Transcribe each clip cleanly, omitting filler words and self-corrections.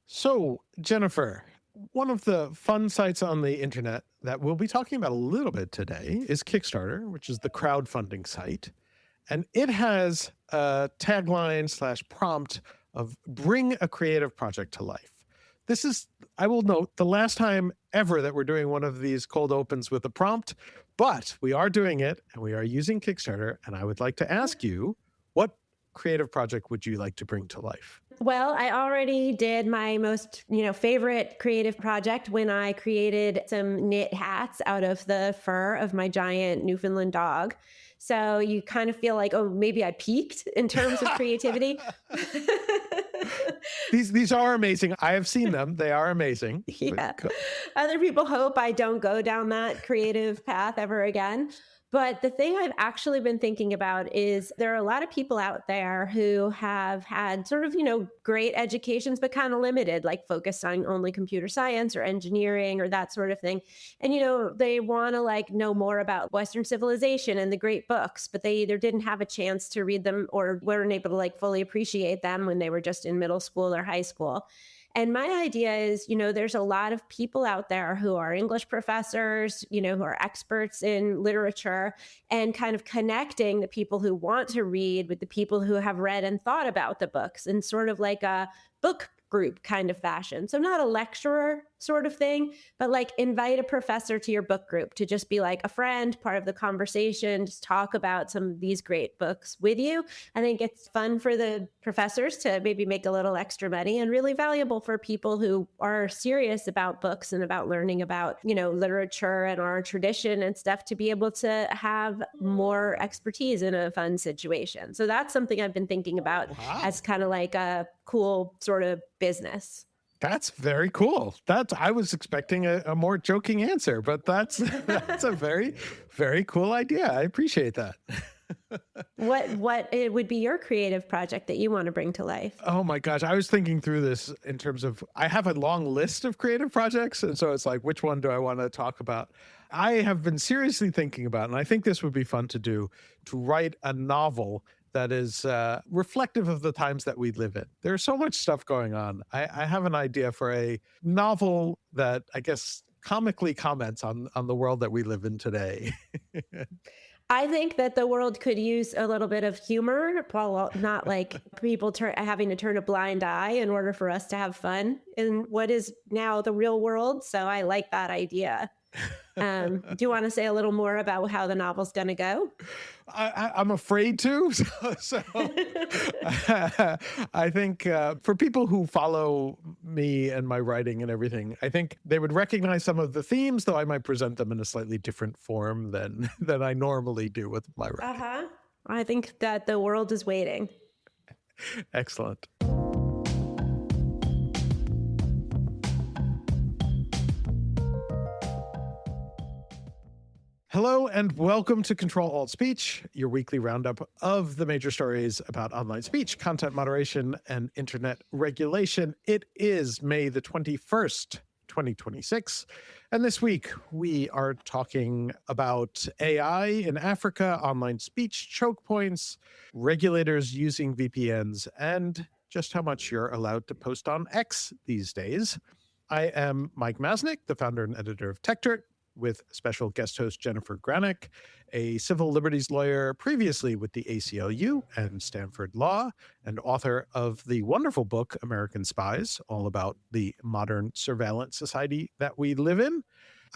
So, Jennifer, one of the fun sites on the internet that we'll be talking about a little bit today is Kickstarter, which is the crowdfunding site. And it has a tagline / prompt of bring a creative project to life. This is, I will note, the last time ever that we're doing one of these cold opens with a prompt, but we are doing it and we are using Kickstarter. And I would like to ask you, what creative project would you like to bring to life? Well, I already did my most, favorite creative project when I created some knit hats out of the fur of my giant Newfoundland dog. So you kind of feel like, oh, maybe I peaked in terms of creativity. These are amazing. I have seen them. They are amazing. Yeah. Other people hope I don't go down that creative path ever again. But the thing I've actually been thinking about is there are a lot of people out there who have had sort of, great educations, but kind of limited, like focused on only computer science or engineering or that sort of thing. And, they want to know more about Western civilization and the great books, but they either didn't have a chance to read them or weren't able to fully appreciate them when they were just in middle school or high school. And my idea is, there's a lot of people out there who are English professors, who are experts in literature, and kind of connecting the people who want to read with the people who have read and thought about the books in sort of like a book group kind of fashion. So not a lecturer sort of thing, but invite a professor to your book group to just be like a friend, part of the conversation, just talk about some of these great books with you. I think it's fun for the professors to maybe make a little extra money, and really valuable for people who are serious about books and about learning about, literature and our tradition and stuff, to be able to have more expertise in a fun situation. So that's something I've been thinking about as kind of like a cool sort of business. That's very cool. I was expecting a more joking answer, but that's a very, very cool idea. I appreciate that. What it would be your creative project that you want to bring to life? Oh my gosh. I was thinking through this in terms of, I have a long list of creative projects. And so it's like, which one do I want to talk about? I have been seriously thinking about, and I think this would be fun to do, to write a novel that is reflective of the times that we live in. There's so much stuff going on. I have an idea for a novel that I guess comically comments on the world that we live in today. I think that the world could use a little bit of humor, well, not people having to turn a blind eye in order for us to have fun in what is now the real world. So I like that idea. Do you want to say a little more about how the novel's going to go? I'm afraid to. So I think for people who follow me and my writing and everything, I think they would recognize some of the themes, though I might present them in a slightly different form than I normally do with my writing. I think that the world is waiting. Excellent. Hello and welcome to Ctrl-Alt-Speech, your weekly roundup of the major stories about online speech, content moderation, and internet regulation. It is May the 21st, 2026. And this week, we are talking about AI in Africa, online speech choke points, regulators using VPNs, and just how much you're allowed to post on X these days. I am Mike Masnick, the founder and editor of TechDirt, with special guest host Jennifer Granick, a civil liberties lawyer previously with the ACLU and Stanford Law, and author of the wonderful book, American Spies, all about the modern surveillance society that we live in.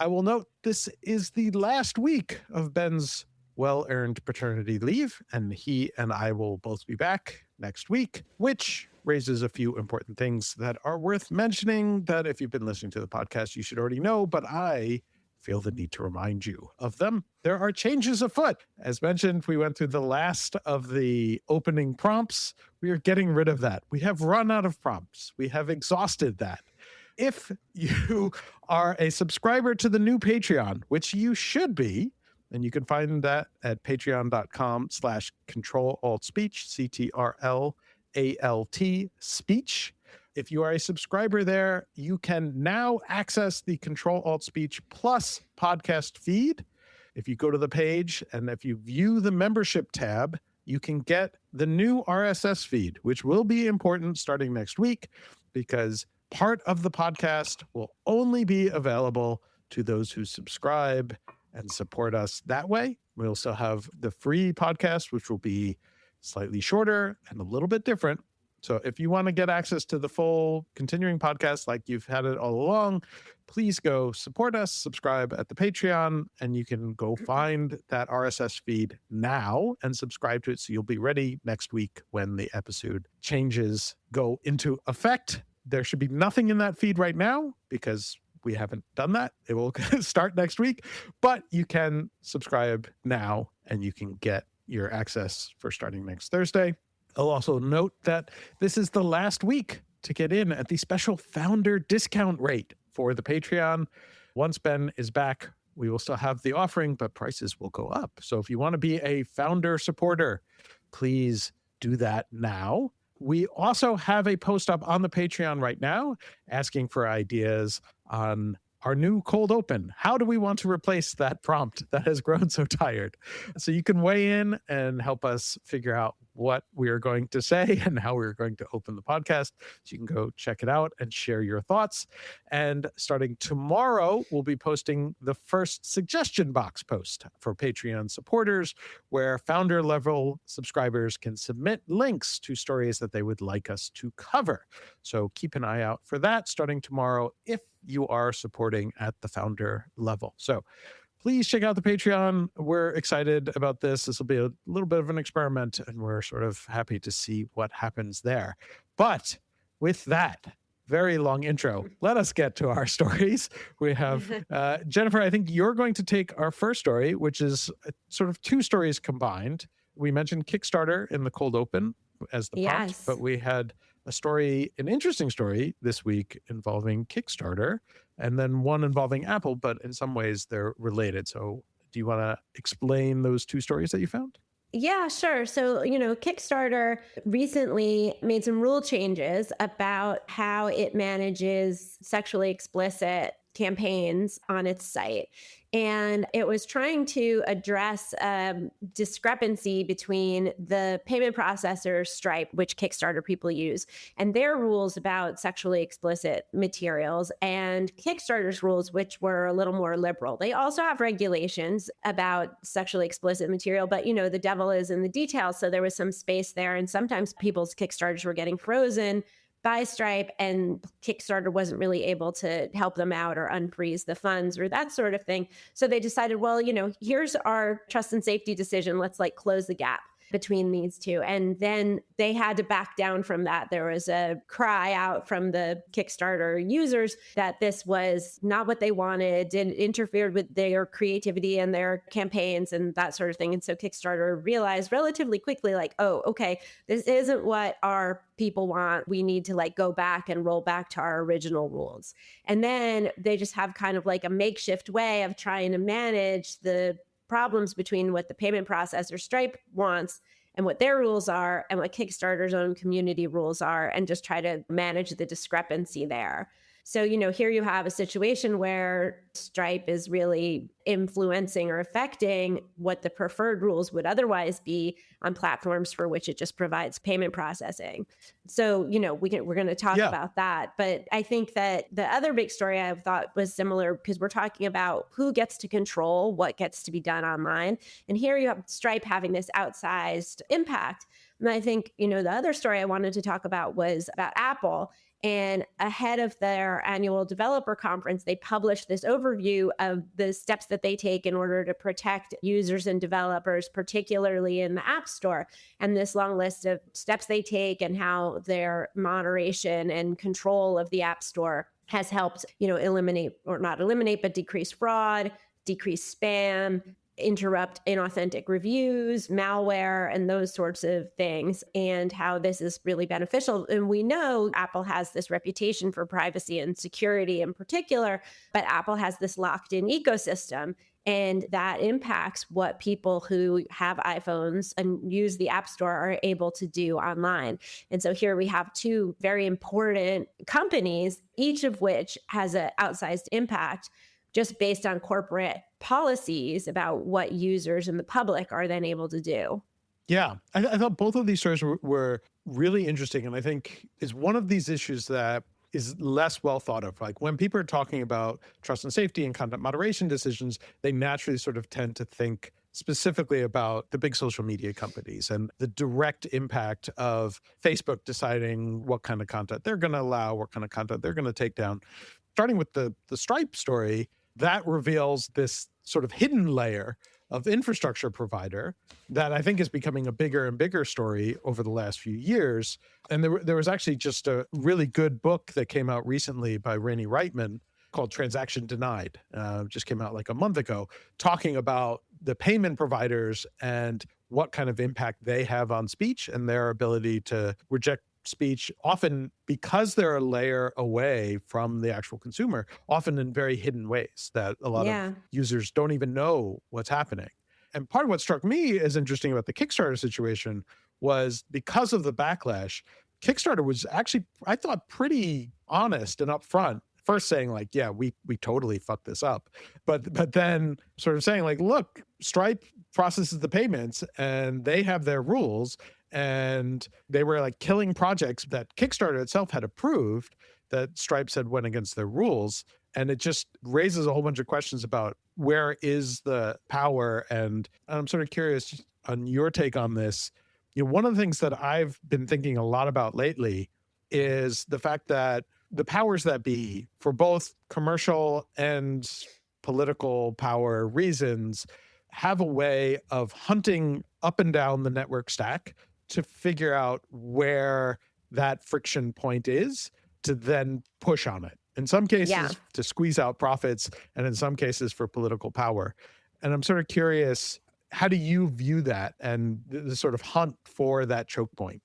I will note this is the last week of Ben's well-earned paternity leave, and he and I will both be back next week, which raises a few important things that are worth mentioning that if you've been listening to the podcast, you should already know, but I feel the need to remind you of them. There are changes afoot. As mentioned, we went through the last of the opening prompts. We are getting rid of that. We have run out of prompts. We have exhausted that. If you are a subscriber to the new Patreon, which you should be, and you can find that at patreon.com/Ctrl-Alt-Speech, CTRLALT speech. If you are a subscriber there, you can now access the Ctrl-Alt-Speech Plus podcast feed. If you go to the page and if you view the membership tab, you can get the new RSS feed, which will be important starting next week because part of the podcast will only be available to those who subscribe and support us that way. We'll still have the free podcast, which will be slightly shorter and a little bit different. So if you want to get access to the full continuing podcast like you've had it all along, please go support us, subscribe at the Patreon, and you can go find that RSS feed now and subscribe to it so you'll be ready next week when the episode changes go into effect. There should be nothing in that feed right now because we haven't done that. It will start next week, but you can subscribe now and you can get your access for starting next Thursday. I'll also note that this is the last week to get in at the special founder discount rate for the Patreon. Once Ben is back, we will still have the offering, but prices will go up. So if you want to be a founder supporter, please do that now. We also have a post up on the Patreon right now asking for ideas on our new cold open. How do we want to replace that prompt that has grown so tired? So you can weigh in and help us figure out what we are going to say and how we're going to open the podcast. So you can go check it out and share your thoughts. And starting tomorrow, we'll be posting the first suggestion box post for Patreon supporters, where founder level subscribers can submit links to stories that they would like us to cover. So keep an eye out for that starting tomorrow if you are supporting at the founder level. So please check out the Patreon. We're excited about this. This will be a little bit of an experiment, and we're sort of happy to see what happens there. But with that very long intro, let us get to our stories. We have Jennifer, I think you're going to take our first story, which is sort of two stories combined. We mentioned Kickstarter in the cold open as the prompt, but we had a story, an interesting story this week involving Kickstarter, and then one involving Apple, but in some ways they're related. So do you want to explain those two stories that you found? Yeah, sure. So, Kickstarter recently made some rule changes about how it manages sexually explicit campaigns on its site. And it was trying to address discrepancy between the payment processor Stripe, which Kickstarter people use, and their rules about sexually explicit materials, and Kickstarter's rules, which were a little more liberal. They also have regulations about sexually explicit material, but the devil is in the details. So there was some space there, and sometimes people's Kickstarters were getting frozen by Stripe, and Kickstarter wasn't really able to help them out or unfreeze the funds or that sort of thing. So they decided, well, here's our trust and safety decision. Let's close the gap between these two. And then they had to back down from that. There was a cry out from the Kickstarter users that this was not what they wanted and interfered with their creativity and their campaigns and that sort of thing. And so Kickstarter realized relatively quickly, oh, okay, this isn't what our people want. We need to go back and roll back to our original rules. And then they just have kind of a makeshift way of trying to manage the problems between what the payment processor Stripe wants and what their rules are and what Kickstarter's own community rules are, and just try to manage the discrepancy there. So, here you have a situation where Stripe is really influencing or affecting what the preferred rules would otherwise be on platforms for which it just provides payment processing. So, we're going to talk about that. But I think that the other big story I thought was similar, because we're talking about who gets to control what gets to be done online. And here you have Stripe having this outsized impact. And I think, the other story I wanted to talk about was about Apple. And ahead of their annual developer conference, they published this overview of the steps that they take in order to protect users and developers, particularly in the App Store. And this long list of steps they take and how their moderation and control of the App Store has helped, eliminate, or not eliminate, but decrease fraud, decrease spam, interrupt inauthentic reviews, malware, and those sorts of things, and how this is really beneficial. And we know Apple has this reputation for privacy and security in particular, but Apple has this locked-in ecosystem, and that impacts what people who have iPhones and use the App Store are able to do online. And so here we have two very important companies, each of which has an outsized impact just based on corporate policies about what users and the public are then able to do. Yeah, I thought both of these stories were really interesting. And I think is one of these issues that is less well thought of. Like when people are talking about trust and safety and content moderation decisions, they naturally sort of tend to think specifically about the big social media companies and the direct impact of Facebook deciding what kind of content they're going to allow, what kind of content they're going to take down. Starting with the Stripe story, that reveals this sort of hidden layer of infrastructure provider that I think is becoming a bigger and bigger story over the last few years. And there was actually just a really good book that came out recently by Rainey Reitman called Transaction Denied, just came out like a month ago, talking about the payment providers and what kind of impact they have on speech and their ability to reject speech, often because they're a layer away from the actual consumer, often in very hidden ways that a lot of users don't even know what's happening. And part of what struck me as interesting about the Kickstarter situation was because of the backlash, Kickstarter was actually, I thought, pretty honest and upfront. First saying like, yeah, we totally fucked this up. But then sort of saying like, look, Stripe processes the payments and they have their rules. And they were like killing projects that Kickstarter itself had approved that Stripe said went against their rules. And it just raises a whole bunch of questions about where is the power. And I'm sort of curious on your take on this. You know, one of the things that I've been thinking a lot about lately is the fact that the powers that be, for both commercial and political power reasons, have a way of hunting up and down the network stack to figure out where that friction point is to then push on it. In some cases, to squeeze out profits, and in some cases for political power. And I'm sort of curious, how do you view that and the sort of hunt for that choke point?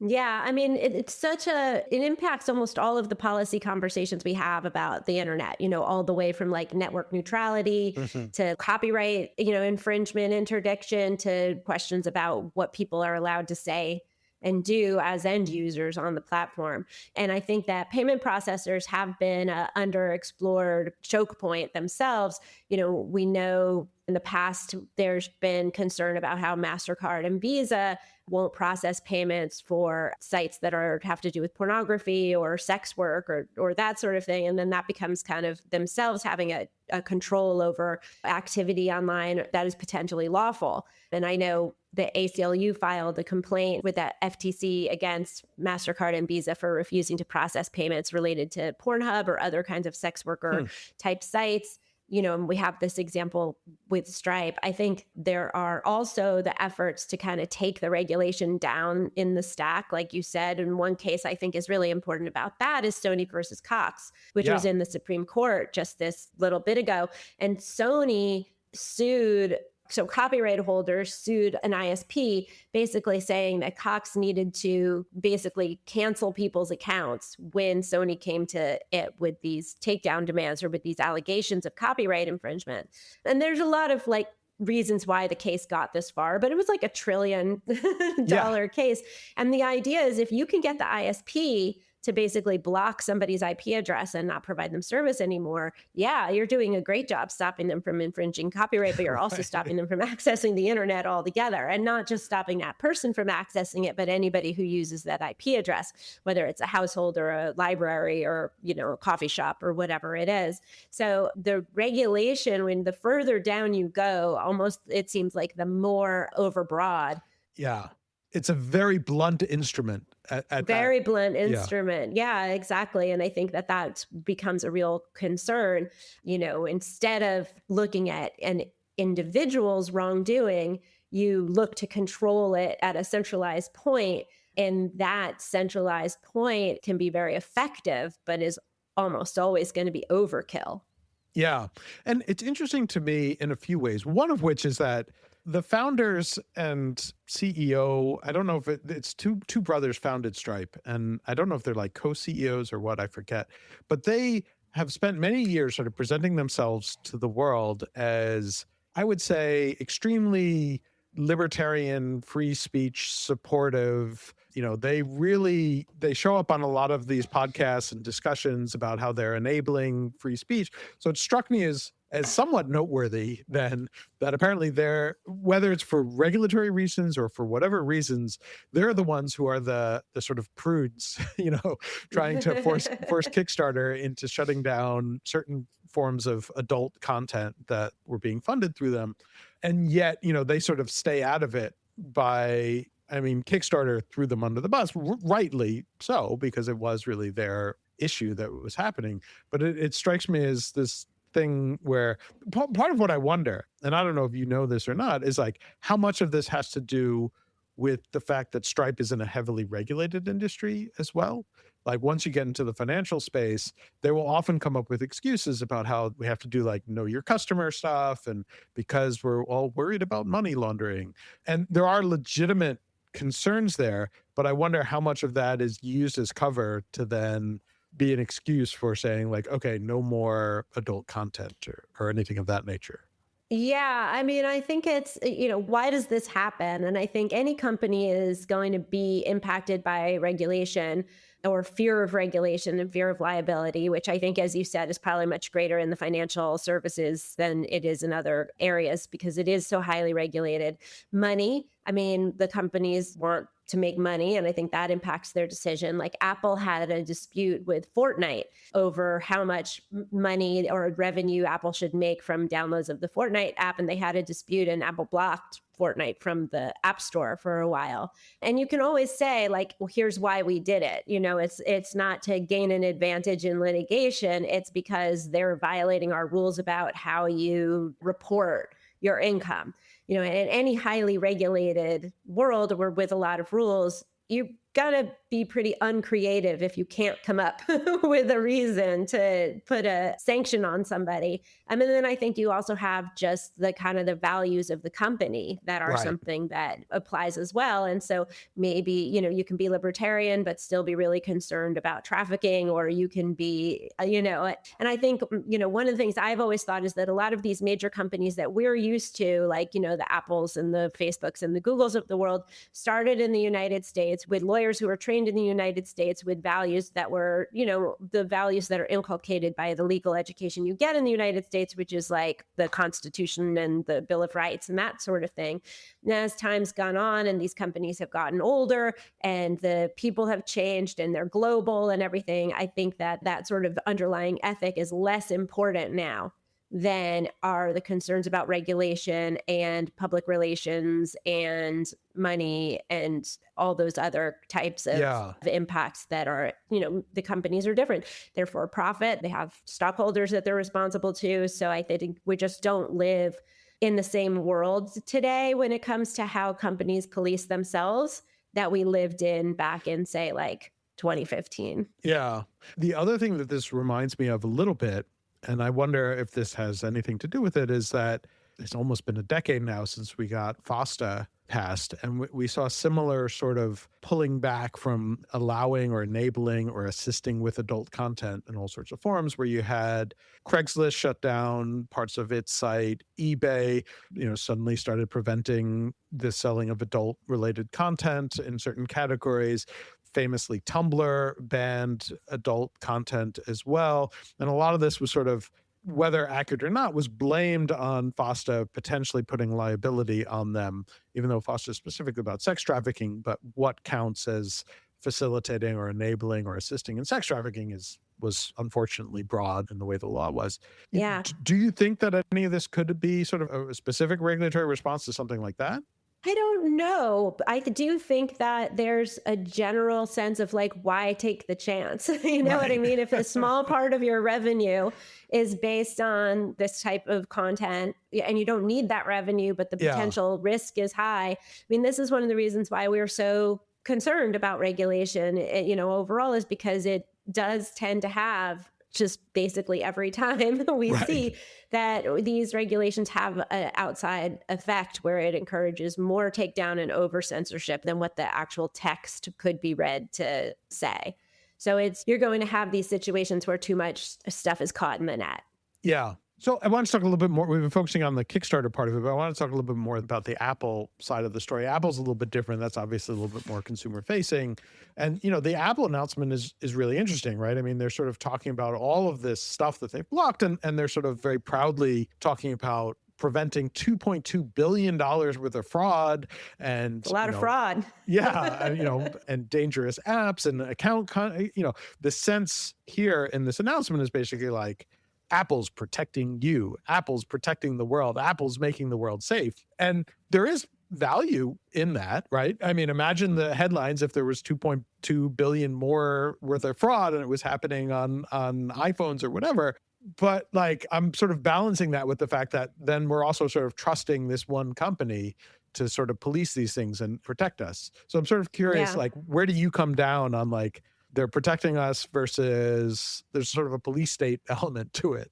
Yeah, I mean, it impacts almost all of the policy conversations we have about the internet, you know, all the way from like network neutrality to copyright, you know, infringement, interdiction, to questions about what people are allowed to say and do as end users on the platform. And I think that payment processors have been an underexplored choke point themselves. You know, we know in the past, there's been concern about how MasterCard and Visa won't process payments for sites that have to do with pornography or sex work or that sort of thing. And then that becomes kind of themselves having a control over activity online that is potentially lawful. And I know the ACLU filed a complaint with the FTC against MasterCard and Visa for refusing to process payments related to Pornhub or other kinds of sex worker type sites. You know, and we have this example with Stripe. I think there are also the efforts to kind of take the regulation down in the stack, like you said. In one case, I think is really important about that is Sony versus Cox, which was in the Supreme Court just this little bit ago. And Sony sued. So copyright holders sued an ISP basically saying that Cox needed to basically cancel people's accounts when Sony came to it with these takedown demands or with these allegations of copyright infringement. And there's a lot of like reasons why the case got this far, but it was like $1 trillion case. And the idea is if you can get the ISP to basically block somebody's IP address and not provide them service anymore, you're doing a great job stopping them from infringing copyright, but you're also stopping them from accessing the internet altogether, and not just stopping that person from accessing it, but anybody who uses that IP address, whether it's a household or a library or, you know, a coffee shop or whatever it is. So the regulation, when the further down you go, almost it seems like the more overbroad. Yeah. It's a very blunt instrument. Very blunt instrument. Yeah, exactly. And I think that becomes a real concern. You know, instead of looking at an individual's wrongdoing, you look to control it at a centralized point. And that centralized point can be very effective, but is almost always going to be overkill. Yeah. And it's interesting to me in a few ways, one of which is that the founders and CEO, I don't know if it's two brothers founded Stripe, and I don't know if they're like co-CEOs or what, I forget, but they have spent many years sort of presenting themselves to the world as, I would say, extremely libertarian, free speech, supportive, they show up on a lot of these podcasts and discussions about how they're enabling free speech. So it struck me as somewhat noteworthy then that apparently whether it's for regulatory reasons or for whatever reasons, they're the ones who are the sort of prudes, trying to force Kickstarter into shutting down certain forms of adult content that were being funded through them. And yet, they sort of stay out of it Kickstarter threw them under the bus, rightly so, because it was really their issue that was happening. But it strikes me as this thing where part of what I wonder, and I don't know if you know this or not, is like how much of this has to do with the fact that Stripe is in a heavily regulated industry as well. Like once you get into the financial space, they will often come up with excuses about how we have to do like know your customer stuff, and because we're all worried about money laundering. And there are legitimate concerns there, but I wonder how much of that is used as cover to then be an excuse for saying like, okay, no more adult content or anything of that nature. Yeah, I think it's, why does this happen? And I think any company is going to be impacted by regulation or fear of regulation and fear of liability, which I think, as you said, is probably much greater in the financial services than it is in other areas because it is so highly regulated. Money, the companies want to make money, and I think that impacts their decision. Like Apple had a dispute with Fortnite over how much money or revenue Apple should make from downloads of the Fortnite app, and they had a dispute, and Apple blocked Fortnite from the App Store for a while. And you can always say like, well, here's why we did it. It's not to gain an advantage in litigation. It's because they're violating our rules about how you report your income. In any highly regulated world or with a lot of rules, you gotta be pretty uncreative if you can't come up with a reason to put a sanction on somebody. And then I think you also have just the kind of the values of the company that are something that applies as well. And so maybe, you can be libertarian, but still be really concerned about trafficking, or you can be, and I think, one of the things I've always thought is that a lot of these major companies that we're used to, like, the Apples and the Facebooks and the Googles of the world, started in the United States with lawyers who were trained in the United States with values that were, the values that are inculcated by the legal education you get in the United States, which is like the Constitution and the Bill of Rights and that sort of thing. And as time's gone on and these companies have gotten older and the people have changed and they're global and everything, I think that sort of underlying ethic is less important now than are the concerns about regulation and public relations and money and all those other types of impacts that are, the companies are different. They're for profit. They have stockholders that they're responsible to. So I think we just don't live in the same world today when it comes to how companies police themselves that we lived in back in, say, like 2015. Yeah. The other thing that this reminds me of a little bit, and I wonder if this has anything to do with it, is that it's almost been a decade now since we got FOSTA passed, and we saw similar sort of pulling back from allowing or enabling or assisting with adult content in all sorts of forms, where you had Craigslist shut down parts of its site, eBay, suddenly started preventing the selling of adult-related content in certain categories. Famously, Tumblr banned adult content as well. And a lot of this was sort of, whether accurate or not, was blamed on FOSTA potentially putting liability on them, even though FOSTA is specifically about sex trafficking, but what counts as facilitating or enabling or assisting in sex trafficking was unfortunately broad in the way the law was. Yeah. Do you think that any of this could be sort of a specific regulatory response to something like that? I don't know. I do think that there's a general sense of like, why take the chance? You know what I mean? If a small part of your revenue is based on this type of content and you don't need that revenue, but the potential risk is high. This is one of the reasons why we're so concerned about regulation, overall, is because it does tend to have just basically every time we see that these regulations have an outside effect where it encourages more takedown and over censorship than what the actual text could be read to say. So you're going to have these situations where too much stuff is caught in the net. Yeah. So I want to talk a little bit more. We've been focusing on the Kickstarter part of it, but I want to talk a little bit more about the Apple side of the story. Apple's a little bit different. That's obviously a little bit more consumer facing. And, the Apple announcement is really interesting, right? I mean, they're sort of talking about all of this stuff that they've blocked, and they're sort of very proudly talking about preventing $2.2 billion worth of fraud and a lot of fraud. Yeah. And dangerous apps and the sense here in this announcement is basically like, Apple's protecting you. Apple's protecting the world. Apple's making the world safe. And there is value in that, right? I mean, imagine the headlines if there was 2.2 billion more worth of fraud and it was happening on iPhones or whatever. But like, I'm sort of balancing that with the fact that then we're also sort of trusting this one company to sort of police these things and protect us. So I'm sort of curious, like, where do you come down on like, they're protecting us versus there's sort of a police state element to it?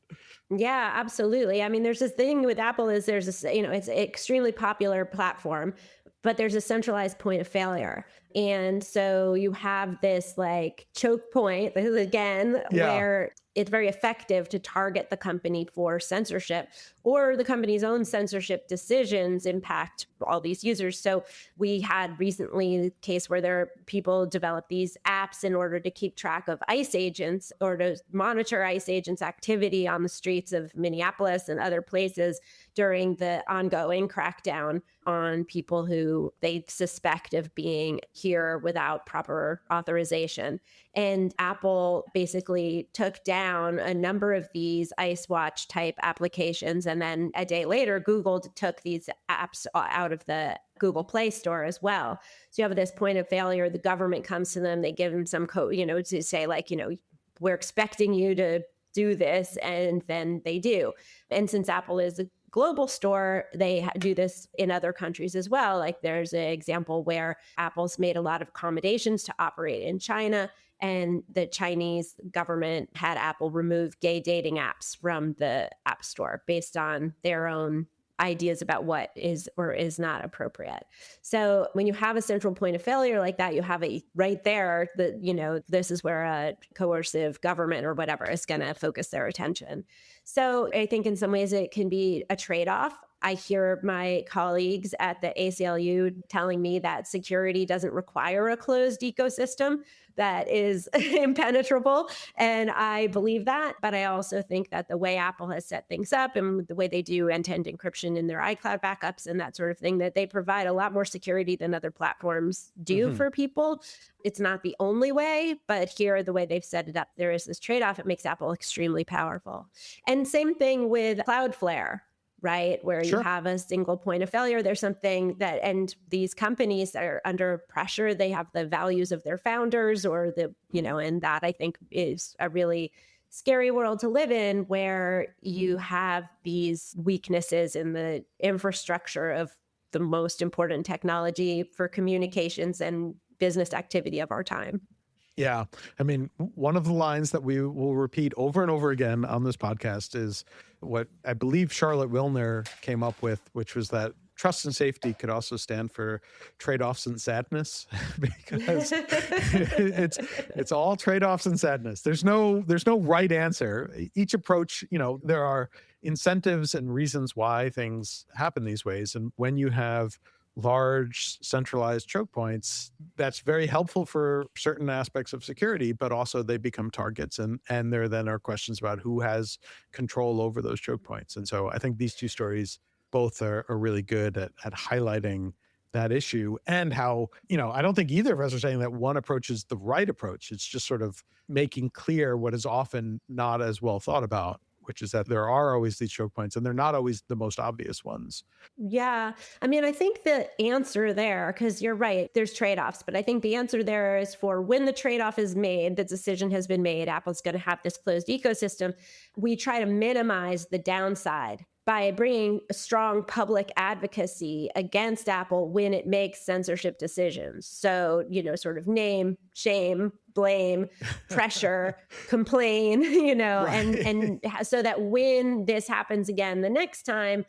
Yeah, absolutely. I mean, there's this thing with Apple is there's this, it's an extremely popular platform, but there's a centralized point of failure. And so you have this like choke point, this is again, where it's very effective to target the company for censorship, or the company's own censorship decisions impact all these users. So we had recently a case where people developed these apps in order to keep track of ICE agents or to monitor ICE agents' activity on the streets of Minneapolis and other places during the ongoing crackdown on people who they suspect of being here without proper authorization. And Apple basically took down a number of these ICE Watch type applications. And then a day later, Google took these apps out of the Google Play Store as well. So you have this point of failure. The government comes to them, they give them some code, to say like, we're expecting you to do this. And then they do. And since Apple is a global store, they do this in other countries as well. Like there's an example where Apple's made a lot of accommodations to operate in China, and the Chinese government had Apple remove gay dating apps from the App Store based on their own ideas about what is or is not appropriate. So when you have a central point of failure like that, you have it right there that, this is where a coercive government or whatever is going to focus their attention. So I think in some ways it can be a trade-off. I hear my colleagues at the ACLU telling me that security doesn't require a closed ecosystem that is impenetrable. And I believe that. But I also think that the way Apple has set things up and the way they do end-to-end encryption in their iCloud backups and that sort of thing, that they provide a lot more security than other platforms do for people. It's not the only way, but here, the way they've set it up, there is this trade-off. It makes Apple extremely powerful. And same thing with Cloudflare, right? Where you have a single point of failure. There's something that, and these companies that are under pressure, they have the values of their founders or and that I think is a really scary world to live in, where you have these weaknesses in the infrastructure of the most important technology for communications and business activity of our time. Yeah. I mean, one of the lines that we will repeat over and over again on this podcast is what I believe Charlotte Wilner came up with, which was that trust and safety could also stand for trade-offs and sadness, because it's all trade-offs and sadness. There's no right answer. Each approach, there are incentives and reasons why things happen these ways. And when you have large centralized choke points, that's very helpful for certain aspects of security, but also they become targets, and there then are questions about who has control over those choke points. And so I think these two stories both are really good at highlighting that issue, and how, I don't think either of us are saying that one approach is the right approach. It's just sort of making clear what is often not as well thought about, which is that there are always these choke points, and they're not always the most obvious ones. Yeah. I mean, I think the answer there, because you're right, there's trade-offs, but I think the answer there is for when the trade-off is made, the decision has been made, Apple's going to have this closed ecosystem, we try to minimize the downside by bringing a strong public advocacy against Apple when it makes censorship decisions. So, sort of name, shame, blame, pressure, complain, right. and so that when this happens again the next time,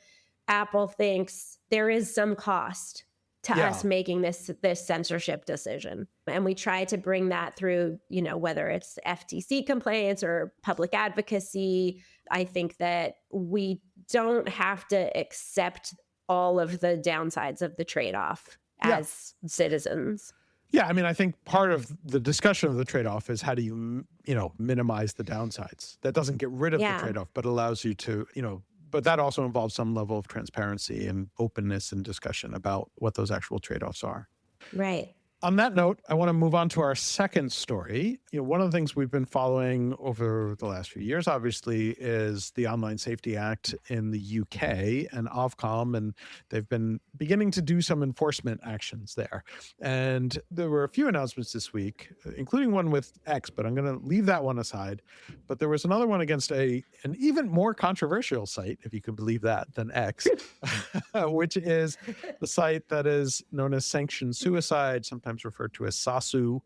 Apple thinks there is some cost to us making this censorship decision. And we try to bring that through, whether it's FTC complaints or public advocacy, I think that we don't have to accept all of the downsides of the trade-off as citizens. Yeah, I mean, I think part of the discussion of the trade-off is how do you, minimize the downsides. That doesn't get rid of the trade-off, but allows you to, but that also involves some level of transparency and openness and discussion about what those actual trade-offs are. Right. On that note, I want to move on to our second story. One of the things we've been following over the last few years, obviously, is the Online Safety Act in the UK and Ofcom, and they've been beginning to do some enforcement actions there. And there were a few announcements this week, including one with X, but I'm going to leave that one aside. But there was another one against an even more controversial site, if you can believe that, than X, which is the site that is known as Sanction Suicide, sometimes referred to as SASU.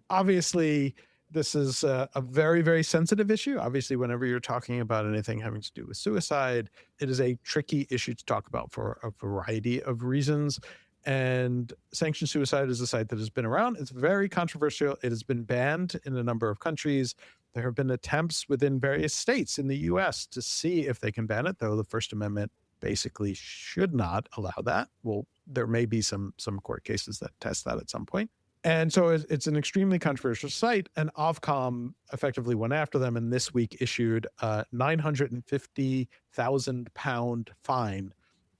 Obviously, this is a very, very sensitive issue. Obviously, whenever you're talking about anything having to do with suicide, it is a tricky issue to talk about for a variety of reasons. And Sanction Suicide is a site that has been around. It's very controversial. It has been banned in a number of countries. There have been attempts within various states in the US to see if they can ban it, though the First Amendment basically should not allow that. Well, there may be some court cases that test that at some point. And so it's an extremely controversial site, and Ofcom effectively went after them and this week issued a £950,000 fine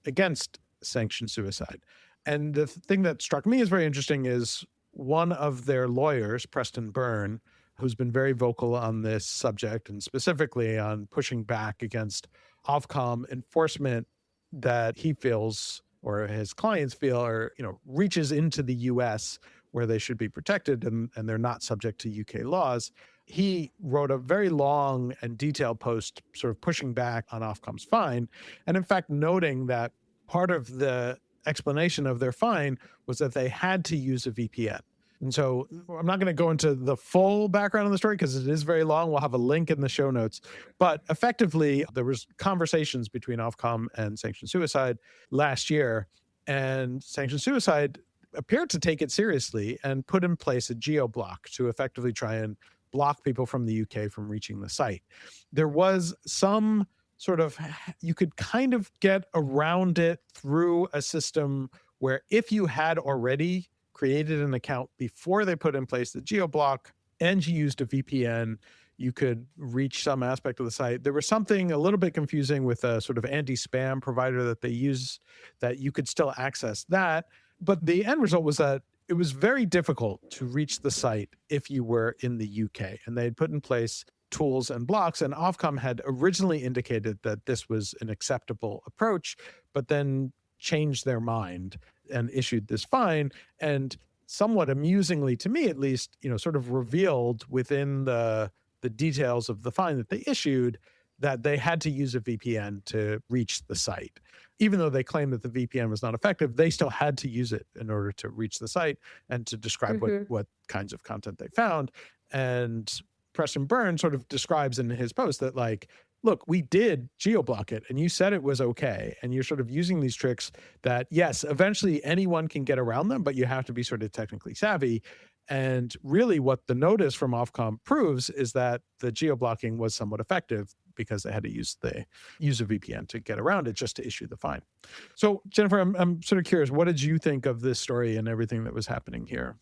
against Sanction Suicide. And the thing that struck me as very interesting is one of their lawyers, Preston Byrne, who's been very vocal on this subject and specifically on pushing back against Ofcom enforcement that he feels or his clients feel are, reaches into the US where they should be protected and they're not subject to UK laws. He wrote a very long and detailed post sort of pushing back on Ofcom's fine. And in fact, noting that part of the explanation of their fine was that they had to use a VPN. And so I'm not going to go into the full background of the story because it is very long. We'll have a link in the show notes. But effectively, there was conversations between Ofcom and Sanction Suicide last year. And Sanction Suicide appeared to take it seriously and put in place a geo-block to effectively try and block people from the UK from reaching the site. There was some sort of, you could kind of get around it through a system where if you had already created an account before they put in place the geo-block and you used a VPN, you could reach some aspect of the site. There was something a little bit confusing with a sort of anti-spam provider that they use that you could still access that. But the end result was that it was very difficult to reach the site if you were in the UK. And they had put in place tools and blocks, and Ofcom had originally indicated that this was an acceptable approach, but then changed their mind and issued this fine. And somewhat amusingly, to me at least, sort of revealed within the details of the fine that they issued that they had to use a VPN to reach the site. Even though they claimed that the VPN was not effective, they still had to use it in order to reach the site and to describe what kinds of content they found. And Preston Byrne sort of describes in his post that, like, look, we did geo-block it and you said it was okay. And you're sort of using these tricks that, yes, eventually anyone can get around them, but you have to be sort of technically savvy. And really what the notice from Ofcom proves is that the geo-blocking was somewhat effective because they had to use a VPN to get around it just to issue the fine. So, Jennifer, I'm sort of curious, what did you think of this story and everything that was happening here?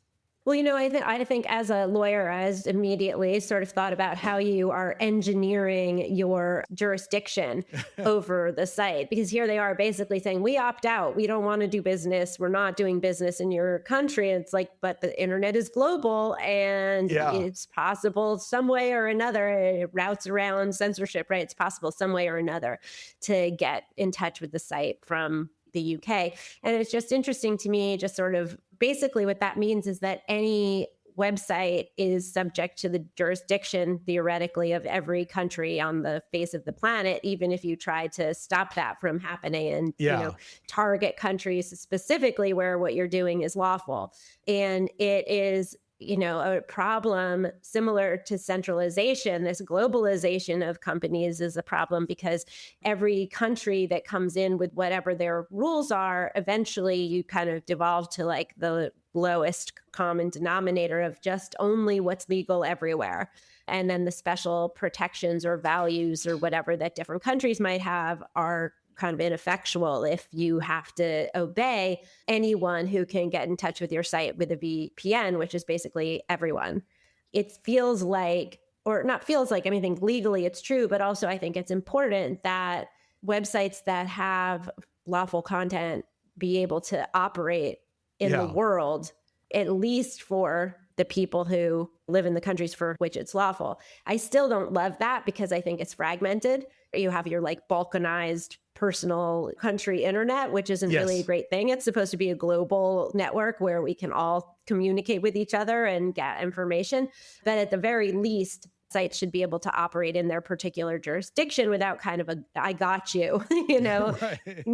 Well, I think as a lawyer, I immediately sort of thought about how you are engineering your jurisdiction over the site, because here they are basically saying, we opt out. We don't want to do business. We're not doing business in your country. And it's like, but the internet is global and it's possible some way or another. It routes around censorship, right? It's possible some way or another to get in touch with the site from the UK. And it's just interesting to me, just sort of basically what that means is that any website is subject to the jurisdiction, theoretically, of every country on the face of the planet, even if you try to stop that from happening and target countries specifically where what you're doing is lawful. And it is a problem similar to centralization. This globalization of companies is a problem because every country that comes in with whatever their rules are, eventually you kind of devolve to like the lowest common denominator of just only what's legal everywhere. And then the special protections or values or whatever that different countries might have are kind of ineffectual if you have to obey anyone who can get in touch with your site with a VPN, which is basically everyone. It feels like, or not feels like, I mean, I think legally it's true, but also I think it's important that websites that have lawful content be able to operate in the world, at least for the people who live in the countries for which it's lawful. I still don't love that because I think it's fragmented. You have your like balkanized personal country internet, which isn't really a great thing. It's supposed to be a global network where we can all communicate with each other and get information. But at the very least, sites should be able to operate in their particular jurisdiction without kind of a, I got you,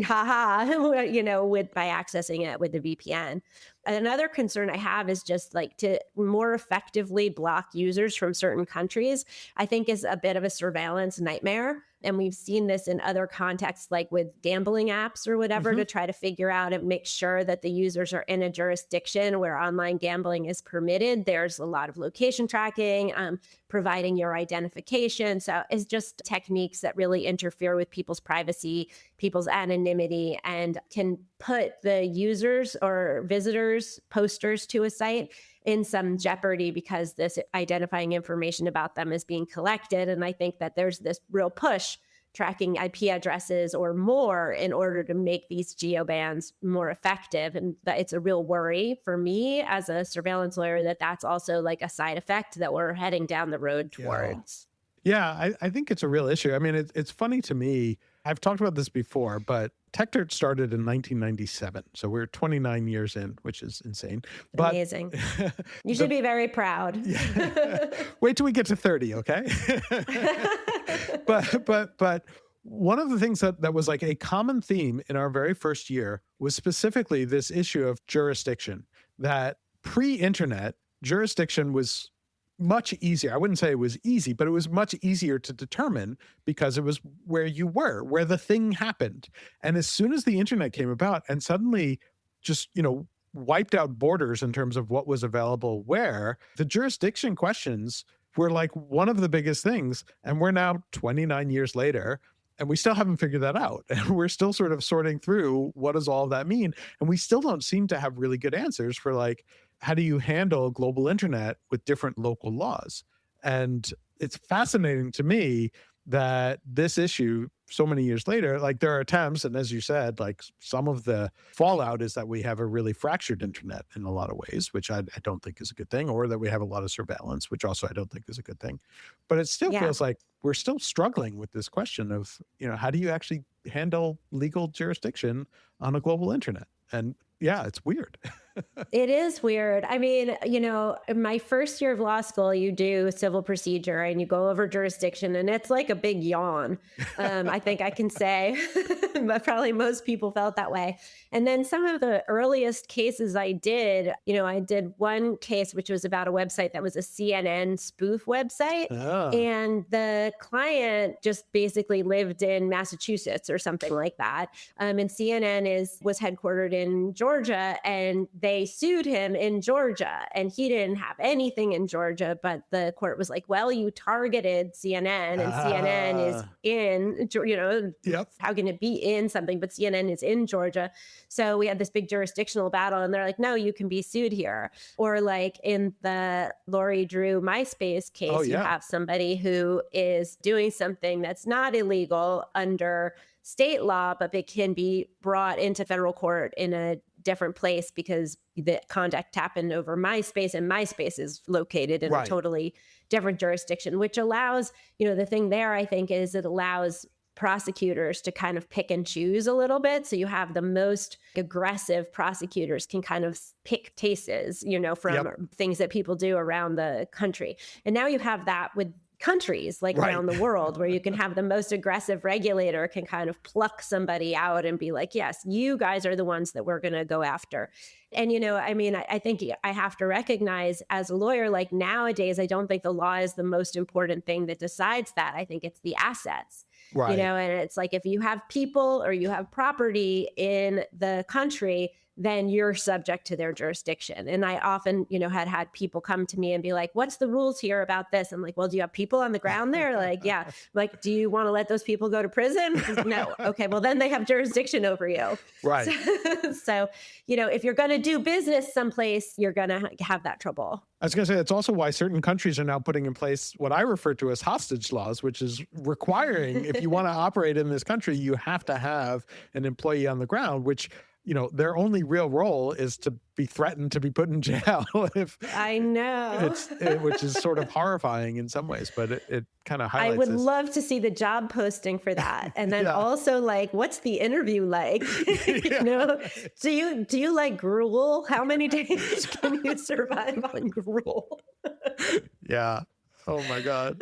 haha, by accessing it with the VPN. Another concern I have is just like to more effectively block users from certain countries, I think is a bit of a surveillance nightmare. And we've seen this in other contexts, like with gambling apps or whatever, to try to figure out and make sure that the users are in a jurisdiction where online gambling is permitted. There's a lot of location tracking, providing your identification. So it's just techniques that really interfere with people's privacy, people's anonymity, and can put the users or visitors, posters to a site in some jeopardy because this identifying information about them is being collected. And I think that there's this real push tracking IP addresses or more in order to make these geobans more effective. And that it's a real worry for me as a surveillance lawyer that that's also like a side effect that we're heading down the road towards. Yeah, I think it's a real issue. I mean, it's funny to me. I've talked about this before, but TechDirt started in 1997. So we're 29 years in, which is insane. But amazing. You should be very proud. Wait till we get to 30, okay? But one of the things that was like a common theme in our very first year was specifically this issue of jurisdiction, that pre-internet jurisdiction was much easier. I wouldn't say it was easy, but it was much easier to determine because it was where you were, where the thing happened. And as soon as the internet came about and suddenly just, wiped out borders in terms of what was available where, the jurisdiction questions were like one of the biggest things. And we're now 29 years later, and we still haven't figured that out. And we're still sort of sorting through what does all of that mean? And we still don't seem to have really good answers for like, how do you handle global internet with different local laws? And it's fascinating to me that this issue, so many years later, like there are attempts, and as you said, like some of the fallout is that we have a really fractured internet in a lot of ways, which I don't think is a good thing, or that we have a lot of surveillance, which also I don't think is a good thing. But it still feels like we're still struggling with this question of, how do you actually handle legal jurisdiction on a global internet? And yeah, it's weird. It is weird. I mean, in my first year of law school, you do civil procedure and you go over jurisdiction, and it's like a big yawn. I think I can say, but probably most people felt that way. And then some of the earliest cases I did one case, which was about a website that was a CNN spoof website. Oh. And the client just basically lived in Massachusetts or something like that. And CNN was headquartered in Georgia, and they sued him in Georgia, and he didn't have anything in Georgia, but the court was like, well, you targeted CNN, and CNN is in, how can it be in something, but CNN is in Georgia. So we had this big jurisdictional battle, and they're like, no, you can be sued here. Or like in the Lori Drew MySpace case, you have somebody who is doing something that's not illegal under state law, but they can be brought into federal court in a different place because the conduct happened over MySpace, and MySpace is located in a totally different jurisdiction, which allows, the thing there, I think, is it allows prosecutors to kind of pick and choose a little bit. So you have the most aggressive prosecutors can kind of pick cases, from things that people do around the country. And now you have that with countries like around the world, where you can have the most aggressive regulator can kind of pluck somebody out and be like, yes, you guys are the ones that we're going to go after. And, I think I have to recognize as a lawyer, like nowadays, I don't think the law is the most important thing that decides that. I think it's the assets. And it's like, if you have people or you have property in the country, then you're subject to their jurisdiction. And I often, had people come to me and be like, what's the rules here about this? I'm like, well, do you have people on the ground there? Like, yeah. Like, do you want to let those people go to prison? No. Okay. Well, then they have jurisdiction over you. Right. So, if you're going to do business someplace, you're going to have that trouble. I was going to say, it's also why certain countries are now putting in place what I refer to as hostage laws, which is requiring, if you want to operate in this country, you have to have an employee on the ground, which, their only real role is to be threatened to be put in jail. I know. Which is sort of horrifying in some ways, but it kind of highlights I would this. love to see the job posting for that. And then also like, what's the interview like? Do you like gruel? How many days can you survive on gruel? Yeah. Oh my God.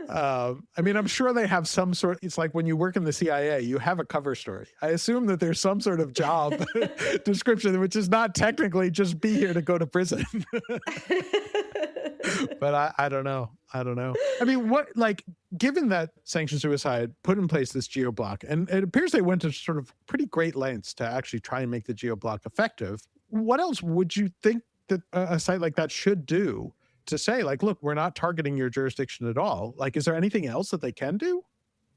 I'm sure they have some sort, it's like when you work in the CIA, you have a cover story. I assume that there's some sort of job description, which is not technically just be here to go to prison. But I don't know. Given that Sanction Suicide put in place this geo-block, and it appears they went to sort of pretty great lengths to actually try and make the geo-block effective, what else would you think that a site like that should do to say, like, look, we're not targeting your jurisdiction at all? Like, is there anything else that they can do?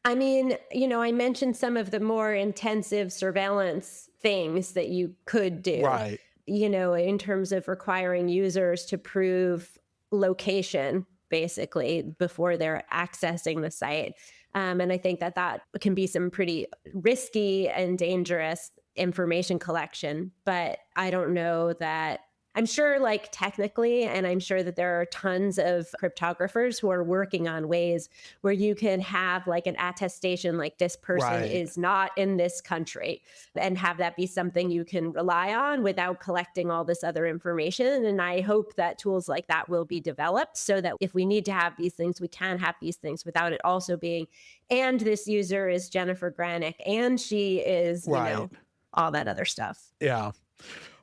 I mentioned some of the more intensive surveillance things that you could do. Right. In terms of requiring users to prove location, basically, before they're accessing the site. And I think that can be some pretty risky and dangerous information collection. But I don't know that I'm sure, like, technically, and I'm sure that there are tons of cryptographers who are working on ways where you can have like an attestation, like this person is not in this country, and have that be something you can rely on without collecting all this other information. And I hope that tools like that will be developed so that if we need to have these things, we can have these things without it also being, and this user is Jennifer Granick, and she is, all that other stuff. Yeah.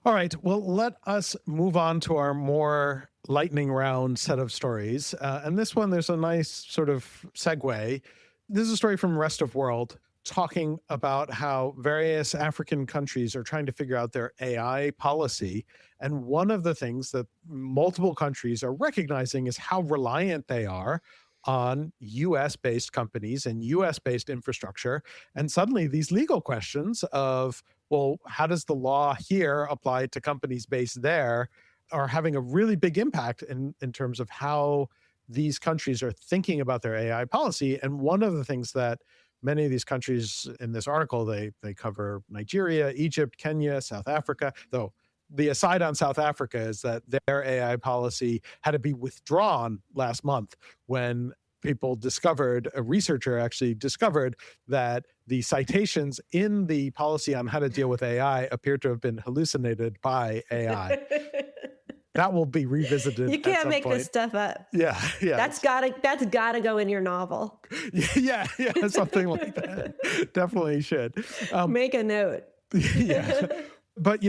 All right, well, let us move on to our more lightning round set of stories. And this one, there's a nice sort of segue. This is a story from Rest of World talking about how various African countries are trying to figure out their AI policy. And one of the things that multiple countries are recognizing is how reliant they are on US-based companies and US-based infrastructure. And suddenly these legal questions of, well, how does the law here apply to companies based there, are having a really big impact in terms of how these countries are thinking about their AI policy. And one of the things that many of these countries in this article, they cover Nigeria, Egypt, Kenya, South Africa, though the aside on South Africa is that their AI policy had to be withdrawn last month when a researcher actually discovered that the citations in the policy on how to deal with AI appear to have been hallucinated by AI. That will be revisited. You can't make this stuff up. Yeah. That's gotta go in your novel. Yeah, something like that. Definitely should. Make a note. Yeah. But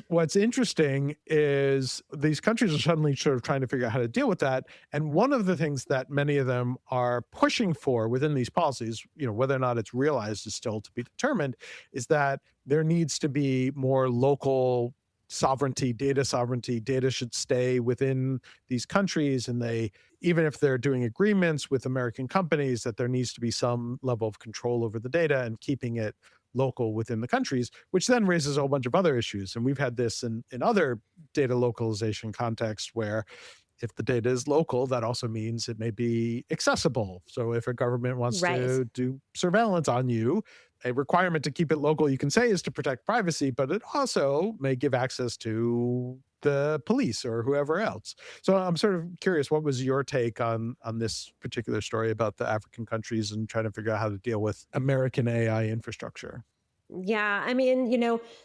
what's interesting is these countries are suddenly sort of trying to figure out how to deal with that. And one of the things that many of them are pushing for within these policies, whether or not it's realized is still to be determined, is that there needs to be more local sovereignty. Data should stay within these countries, and even if they're doing agreements with American companies, that there needs to be some level of control over the data and keeping it local within the countries, which then raises a whole bunch of other issues. And we've had this in other data localization contexts where if the data is local, that also means it may be accessible. So if a government wants to do surveillance on you, a requirement to keep it local, you can say, is to protect privacy, but it also may give access to the police or whoever else. So I'm sort of curious, what was your take on this particular story about the African countries and trying to figure out how to deal with American AI infrastructure? Yeah,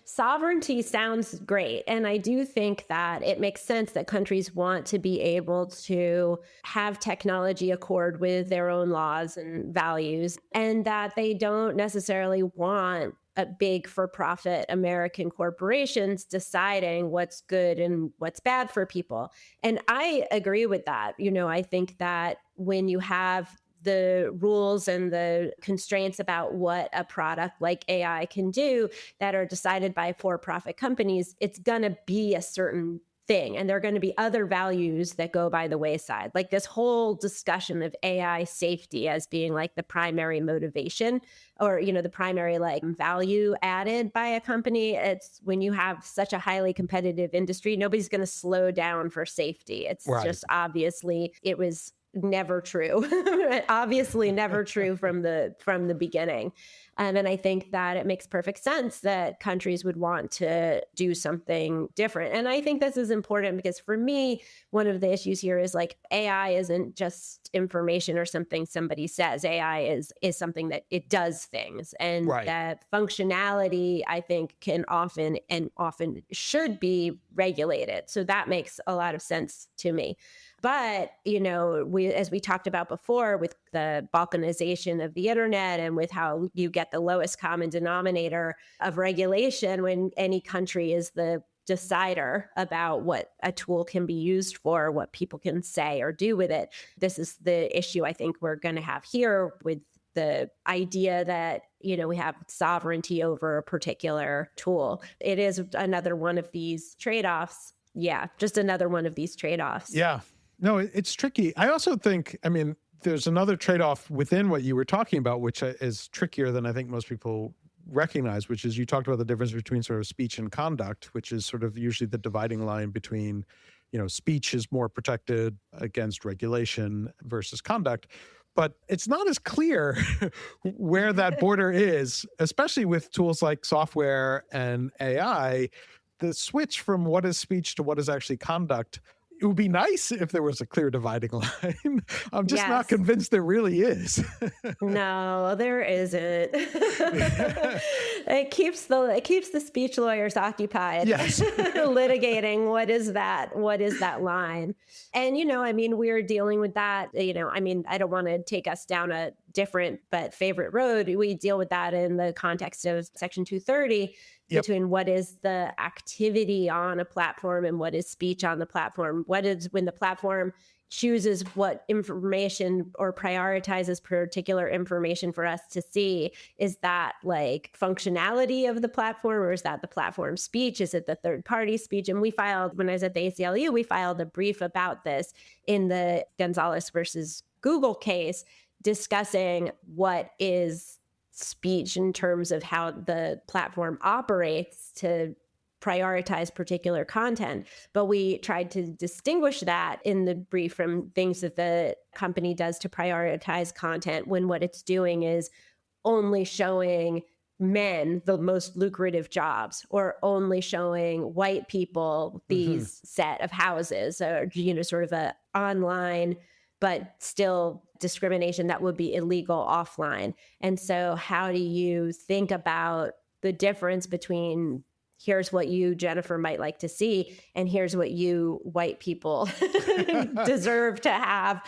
sovereignty sounds great. And I do think that it makes sense that countries want to be able to have technology accord with their own laws and values, and that they don't necessarily want a big for-profit American corporations deciding what's good and what's bad for people. And I agree with that. I think that when you have the rules and the constraints about what a product like AI can do that are decided by for-profit companies, it's going to be a certain thing. And there are going to be other values that go by the wayside. Like this whole discussion of AI safety as being like the primary motivation or, the primary like value added by a company. It's when you have such a highly competitive industry, nobody's going to slow down for safety. It's just obviously it was never true. Obviously never true from the beginning. And I think that it makes perfect sense that countries would want to do something different. And I think this is important because for me, one of the issues here is like AI isn't just information or something somebody says. AI is something that it does things. And that functionality, I think, can often should be regulated. So that makes a lot of sense to me. But, as we talked about before with the balkanization of the internet and with how you get the lowest common denominator of regulation when any country is the decider about what a tool can be used for, what people can say or do with it. This is the issue I think we're going to have here with the idea that, we have sovereignty over a particular tool. It is another one of these trade-offs. Yeah, just another one of these trade-offs. Yeah. No, it's tricky. I also think, there's another trade-off within what you were talking about, which is trickier than I think most people recognize, which is you talked about the difference between sort of speech and conduct, which is sort of usually the dividing line between, speech is more protected against regulation versus conduct. But it's not as clear where that border is, especially with tools like software and AI. The switch from what is speech to what is actually conduct, it would be nice if there was a clear dividing line. I'm just not convinced there really is. No, there isn't. It keeps the speech lawyers occupied. Yes. Litigating what is that line. And we're dealing with that. I don't want to take us down a different but favorite road. We deal with that in the context of Section 230. Between what is the activity on a platform and what is speech on the platform. What is when the platform chooses what information or prioritizes particular information for us to see? Is that like functionality of the platform or is that the platform speech? Is it the third party speech? And when I was at the ACLU, we filed a brief about this in the Gonzalez versus Google case discussing what is speech in terms of how the platform operates to prioritize particular content. But we tried to distinguish that in the brief from things that the company does to prioritize content when what it's doing is only showing men the most lucrative jobs or only showing white people these set of houses or, sort of a online but still discrimination that would be illegal offline. And so how do you think about the difference between here's what you, Jennifer, might like to see, and here's what you white people deserve to have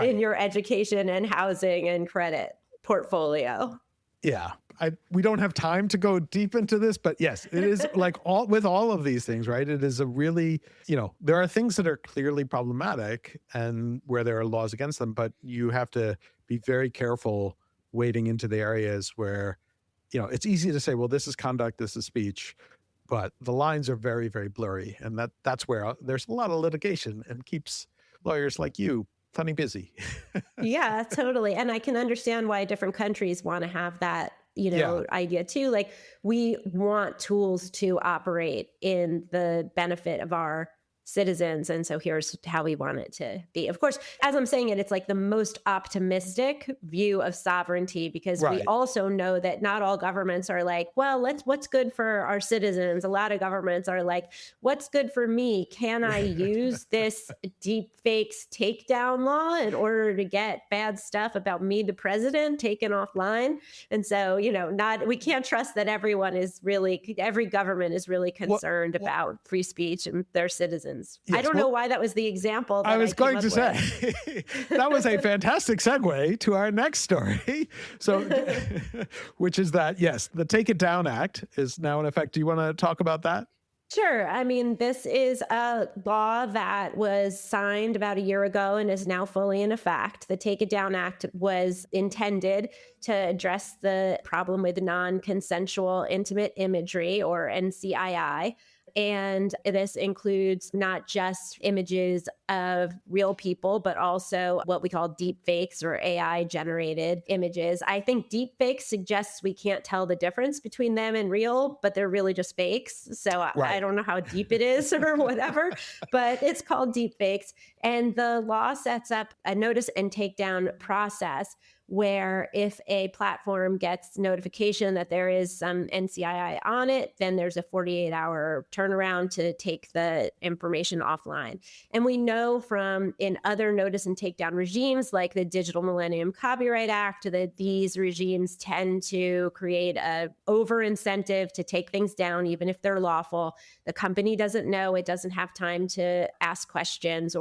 in your education and housing and credit portfolio? Yeah. We don't have time to go deep into this, but yes, it is like with all of these things, right? It is a really, there are things that are clearly problematic and where there are laws against them, but you have to be very careful wading into the areas where, it's easy to say, well, this is conduct, this is speech, but the lines are very, very blurry. And that's where there's a lot of litigation and keeps lawyers like you plenty busy. Yeah, totally. And I can understand why different countries want to have that idea too. Like we want tools to operate in the benefit of our citizens. And so here's how we want it to be. Of course, as I'm saying it, it's like the most optimistic view of sovereignty, because we also know that not all governments are like, well, what's good for our citizens. A lot of governments are like, what's good for me? Can I use this deep fakes takedown law in order to get bad stuff about me, the president, taken offline? And so, we can't trust that every government is really concerned about free speech and their citizens. Yes, I don't know why that was the example. I was going to say, that was a fantastic segue to our next story. So, which is that, yes, the Take It Down Act is now in effect. Do you want to talk about that? Sure. I mean, this is a law that was signed about a year ago and is now fully in effect. The Take It Down Act was intended to address the problem with non consensual intimate imagery, or NCII. And this includes not just images of real people, but also what we call deep fakes or AI generated images. I think deep fakes suggests we can't tell the difference between them and real, but they're really just fakes. So I Right. don't know how deep it is or whatever, but it's called deep fakes. And the law sets up a notice and takedown process where if a platform gets notification that there is some NCII on it, then there's a 48-hour turnaround to take the information offline. And we know from in other notice and takedown regimes like the Digital Millennium Copyright Act that these regimes tend to create a over incentive to take things down, even if they're lawful. The company doesn't know, it doesn't have time to ask questions,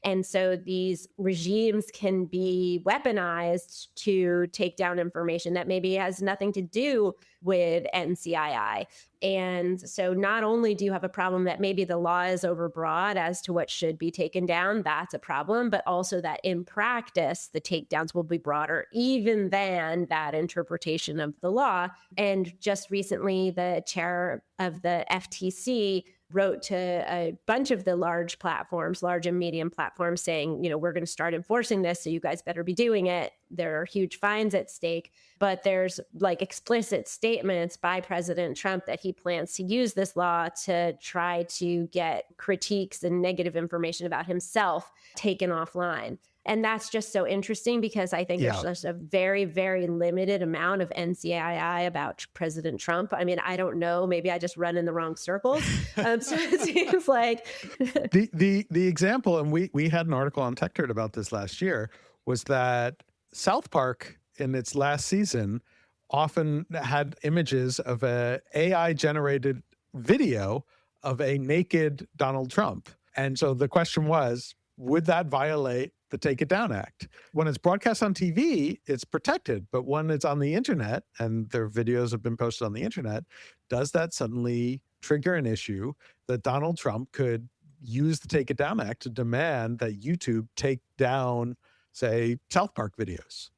and so these regimes can be weaponized to take down information that maybe has nothing to do with NCII. And so not only do you have a problem that maybe the law is overbroad as to what should be taken down, that's a problem, but also that in practice, the takedowns will be broader even than that interpretation of the law. And just recently, the chair of the FTC wrote to a bunch of the large platforms, large and medium platforms, saying, we're going to start enforcing this, so you guys better be doing it. There are huge fines at stake, but there's like explicit statements by President Trump that he plans to use this law to try to get critiques and negative information about himself taken offline. And that's just so interesting because I think there's just a very, very limited amount of NCII about President Trump. I mean, I don't know. Maybe I just run in the wrong circles. So it seems like the example, and we had an article on TechTurd about this last year, was that South Park in its last season often had images of a AI generated video of a naked Donald Trump. And so the question was, would that violate the Take It Down Act? When it's broadcast on TV, it's protected. But when it's on the internet and their videos have been posted on the internet, does that suddenly trigger an issue that Donald Trump could use the Take It Down Act to demand that YouTube take down, say, South Park videos?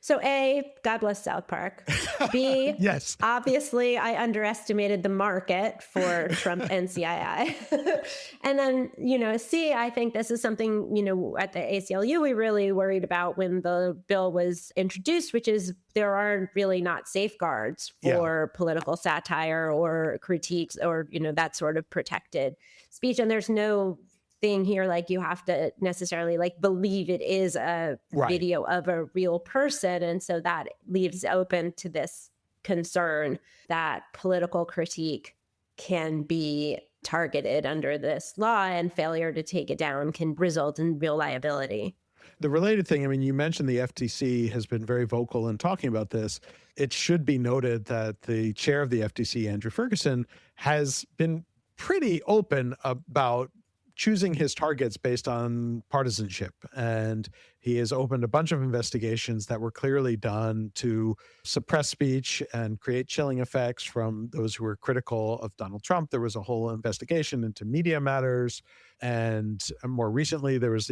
So A, God bless South Park. B, yes, obviously I underestimated the market for Trump NCII. And then, C, I think this is something, at the ACLU we really worried about when the bill was introduced, which is there are really not safeguards for political satire or critiques or, that sort of protected speech. And there's no thing here like you have to necessarily believe it is a video of a real person. And so that leaves open to this concern that political critique can be targeted under this law, and failure to take it down can result in real liability. The related thing, I mean, you mentioned the FTC has been very vocal in talking about this. It should be noted that the chair of the FTC, Andrew Ferguson, has been pretty open about choosing his targets based on partisanship. And he has opened a bunch of investigations that were clearly done to suppress speech and create chilling effects from those who were critical of Donald Trump. There was a whole investigation into Media Matters. And more recently, there was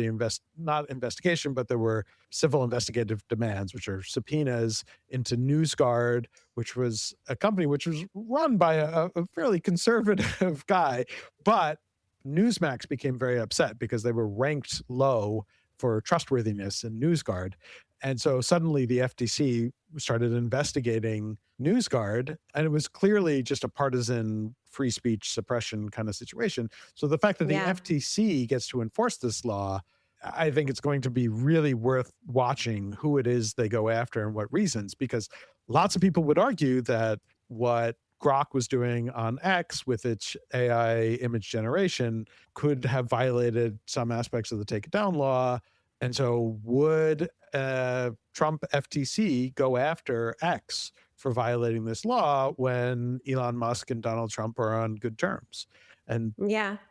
not investigation, but there were civil investigative demands, which are subpoenas into NewsGuard, which was a company which was run by a fairly conservative guy. But Newsmax became very upset because they were ranked low for trustworthiness in NewsGuard. And so suddenly the FTC started investigating NewsGuard, and it was clearly just a partisan free speech suppression kind of situation. So the fact that the FTC gets to enforce this law, I think it's going to be really worth watching who it is they go after and what reasons, because lots of people would argue that what Grok was doing on X with its AI image generation could have violated some aspects of the Take It Down law. And so would Trump FTC go after X for violating this law when Elon Musk and Donald Trump are on good terms? And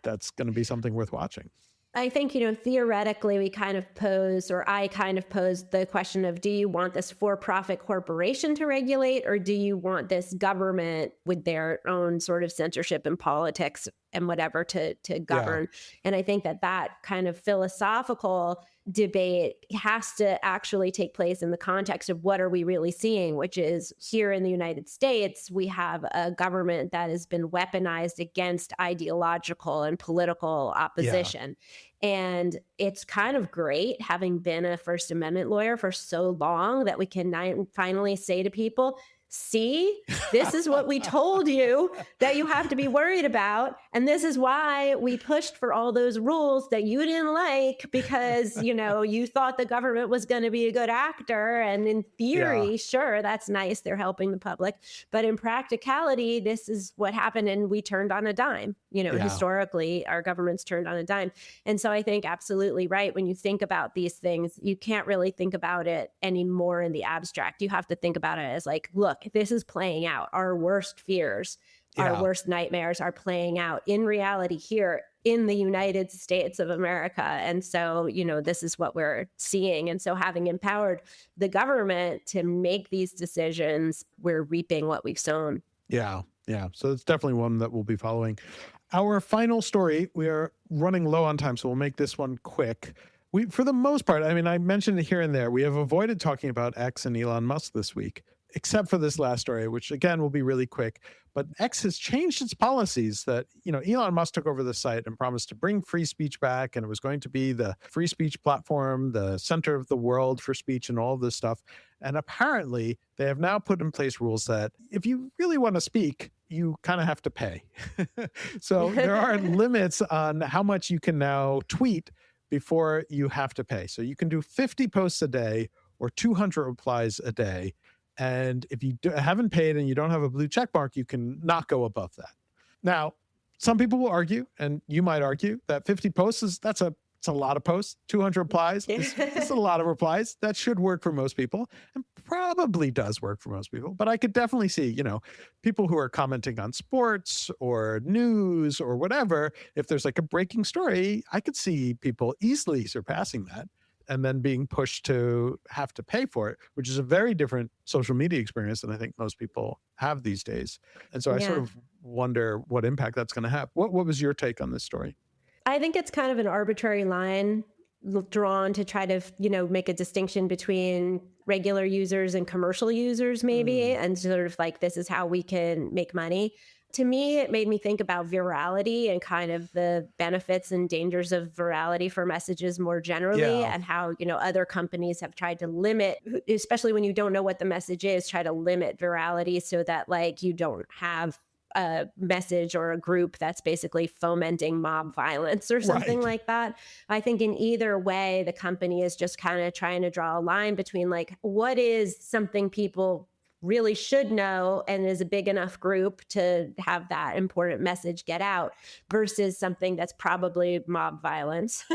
that's going to be something worth watching. I think, theoretically, we kind of pose, or I kind of posed the question of, do you want this for-profit corporation to regulate, or do you want this government with their own sort of censorship and politics and whatever to govern? And I think that kind of philosophical debate has to actually take place in the context of what are we really seeing, which is here in the United States, we have a government that has been weaponized against ideological and political opposition. And it's kind of great having been a First Amendment lawyer for so long that we can finally say to people, see, this is what we told you that you have to be worried about. And this is why we pushed for all those rules that you didn't like because, you thought the government was going to be a good actor. And in theory, sure, that's nice. They're helping the public. But in practicality, this is what happened. And we turned on a dime. Historically, our government's turned on a dime. And so I think absolutely right. When you think about these things, you can't really think about it anymore in the abstract. You have to think about it as like, look, this is playing out. Our worst fears, our worst nightmares are playing out in reality here in the United States of America. And so, this is what we're seeing. And so having empowered the government to make these decisions, we're reaping what we've sown. Yeah. So it's definitely one that we'll be following. Our final story, we are running low on time, so we'll make this one quick. For the most part, I mentioned it here and there, we have avoided talking about X and Elon Musk this week, except for this last story, which again will be really quick. But X has changed its policies that, Elon Musk took over the site and promised to bring free speech back. And it was going to be the free speech platform, the center of the world for speech and all of this stuff. And apparently they have now put in place rules that if you really want to speak, you kind of have to pay. So there are limits on how much you can now tweet before you have to pay. So you can do 50 posts a day or 200 replies a day. And if you haven't paid and you don't have a blue check mark, you can not go above that. Now, some people will argue, and you might argue, that 50 posts it's a lot of posts. 200 replies is a lot of replies. That should work for most people and probably does work for most people. But I could definitely see, people who are commenting on sports or news or whatever, if there's like a breaking story, I could see people easily surpassing that and then being pushed to have to pay for it, which is a very different social media experience than I think most people have these days. And so I sort of wonder what impact that's going to have. What was your take on this story? I think it's kind of an arbitrary line drawn to try to, make a distinction between regular users and commercial users maybe, and sort of like, this is how we can make money. To me, it made me think about virality and kind of the benefits and dangers of virality for messages more generally, and how, other companies have tried to limit, especially when you don't know what the message is, try to limit virality so that like you don't have a message or a group that's basically fomenting mob violence or something like that. I think in either way, the company is just kind of trying to draw a line between like, what is something people really should know and is a big enough group to have that important message get out versus something that's probably mob violence.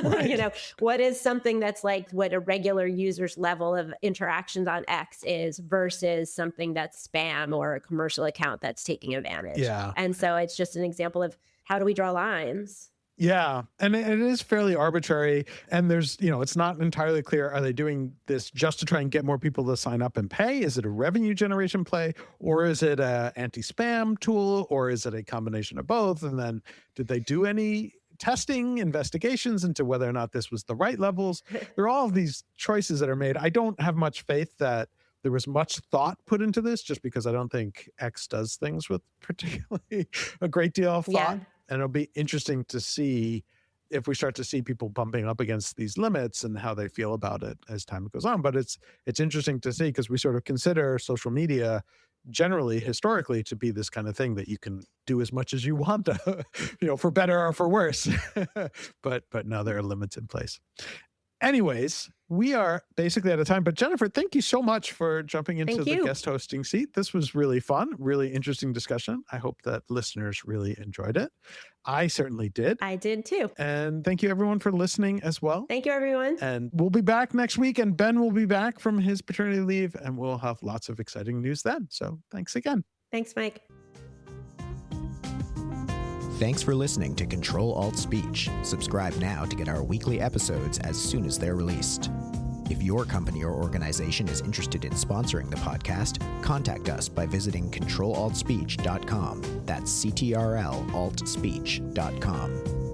What is something that's like what a regular user's level of interactions on X is versus something that's spam or a commercial account that's taking advantage. And so it's just an example of how do we draw lines? Yeah. And it is fairly arbitrary. And there's, it's not entirely clear. Are they doing this just to try and get more people to sign up and pay? Is it a revenue generation play? Or is it a anti-spam tool? Or is it a combination of both? And then did they do any testing, investigations into whether or not this was the right levels? There are all of these choices that are made. I don't have much faith that there was much thought put into this, just because I don't think X does things with particularly a great deal of thought. Yeah. And it'll be interesting to see if we start to see people bumping up against these limits and how they feel about it as time goes on. But it's interesting to see because we sort of consider social media generally, historically, to be this kind of thing that you can do as much as you want to, for better or for worse. But now there are limits in place. Anyways, we are basically out of time. But Jennifer, thank you so much for jumping into the guest hosting seat. This was really fun, really interesting discussion. I hope that listeners really enjoyed it. I certainly did. I did too. And thank you everyone for listening as well. Thank you, everyone. And we'll be back next week, and Ben will be back from his paternity leave, and we'll have lots of exciting news then. So thanks again. Thanks, Mike. Thanks for listening to Ctrl-Alt-Speech. Subscribe now to get our weekly episodes as soon as they're released. If your company or organization is interested in sponsoring the podcast, contact us by visiting Ctrl-Alt-Speech.com. That's Ctrl-Alt-Speech.com.